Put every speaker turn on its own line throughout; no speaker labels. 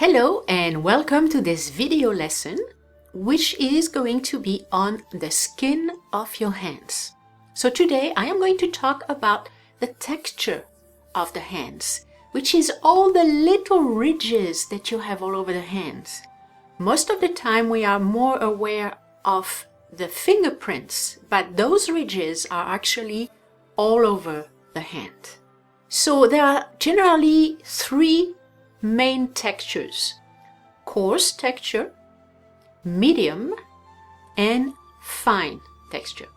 Hello and welcome to this video lesson, which is going to be on the skin of your hands. So today I am going to talk about the texture of the hands, which is all the little ridges that you have all over the hands. Most of the time we are more aware of the fingerprints, but those ridges are actually all over the hand. So there are generally three main textures: coarse texture, medium, and fine texture.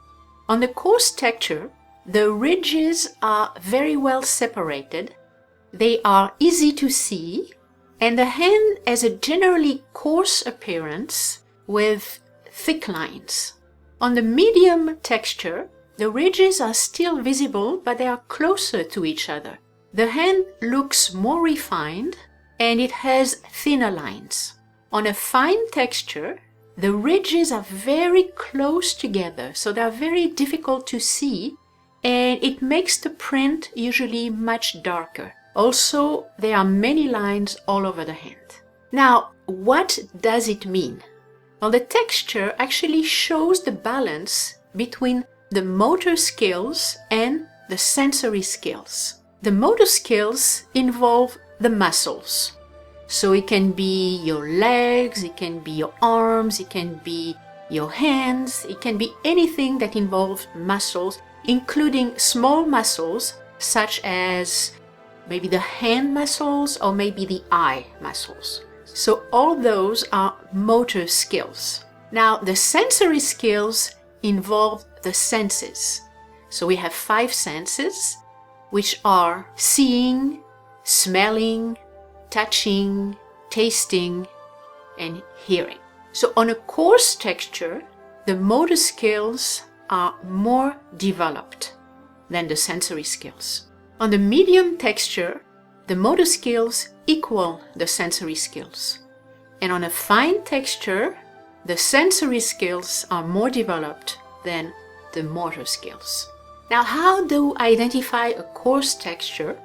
On the coarse texture, the ridges are very well separated, they are easy to see, and the hand has a generally coarse appearance with thick lines. On the medium texture, the ridges are still visible, but they are closer to each other. The hand looks more refined and it has thinner lines. On a fine texture, the ridges are very close together, so they are very difficult to see, and it makes the print usually much darker. Also, there are many lines all over the hand. Now, what does it mean? Well, the texture actually shows the balance between the motor skills and the sensory skills. The motor skills involve the muscles. So it can be your legs, it can be your arms, it can be your hands, it can be anything that involves muscles, including small muscles such as maybe the hand muscles or maybe the eye muscles. So all those are motor skills. Now the sensory skills involve the senses. So we have 5 senses, which are seeing, smelling, touching, tasting, and hearing. So on a coarse texture, the motor skills are more developed than the sensory skills. On the medium texture, the motor skills equal the sensory skills. And on a fine texture, the sensory skills are more developed than the motor skills. Now, how do I identify a coarse texture?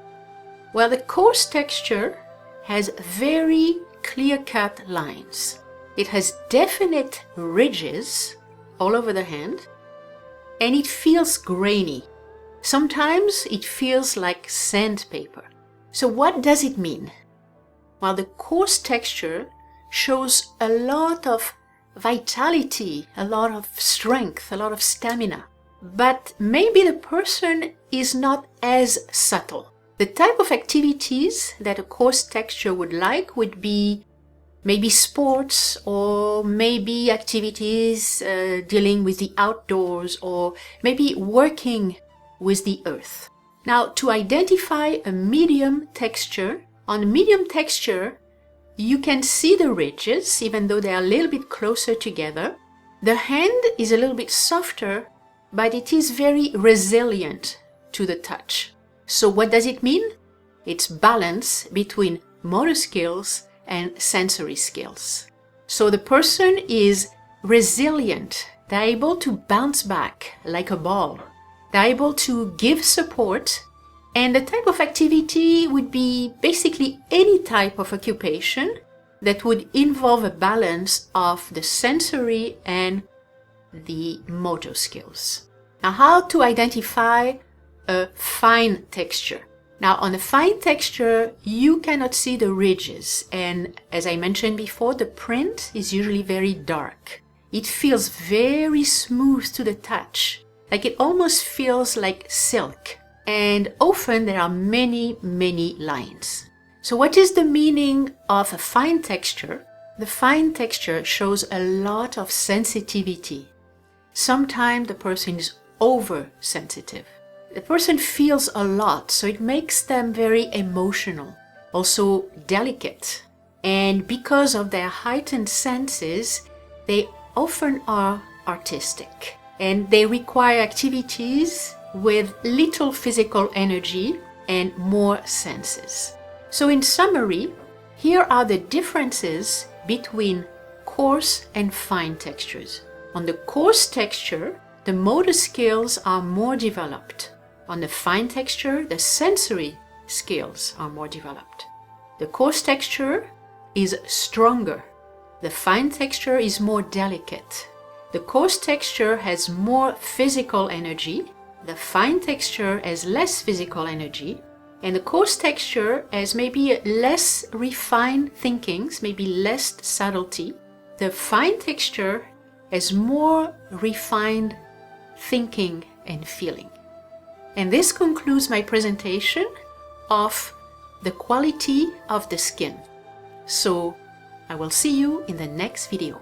Well, the coarse texture has very clear-cut lines. It has definite ridges all over the hand, and it feels grainy. Sometimes it feels like sandpaper. So what does it mean? Well, the coarse texture shows a lot of vitality, a lot of strength, a lot of stamina. But maybe the person is not as subtle. The type of activities that a coarse texture would like would be maybe sports, or maybe activities dealing with the outdoors, or maybe working with the earth. Now, to identify a medium texture, on medium texture, you can see the ridges, even though they are a little bit closer together. The hand is a little bit softer, but it is very resilient to the touch. So what does it mean? It's balance between motor skills and sensory skills. So the person is resilient. They're able to bounce back like a ball. They're able to give support. And the type of activity would be basically any type of occupation that would involve a balance of the sensory and the motor skills. Now, how to identify a fine texture? Now, on a fine texture, you cannot see the ridges, and as I mentioned before, the print is usually very dark. It feels very smooth to the touch, like it almost feels like silk, and often there are many lines. So what is the meaning of a fine texture? The fine texture shows a lot of sensitivity. Sometimes the person is oversensitive. The person feels a lot, so it makes them very emotional, also delicate. And because of their heightened senses, they often are artistic. And they require activities with little physical energy and more senses. So in summary, here are the differences between coarse and fine textures. On the coarse texture, the motor skills are more developed. On the fine texture, the sensory skills are more developed. The coarse texture is stronger. The fine texture is more delicate. The coarse texture has more physical energy. The fine texture has less physical energy. And the coarse texture has maybe less refined thinkings, maybe less subtlety. The fine texture has more refined thinking and feeling. And this concludes my presentation of the quality of the skin. So I will see you in the next video.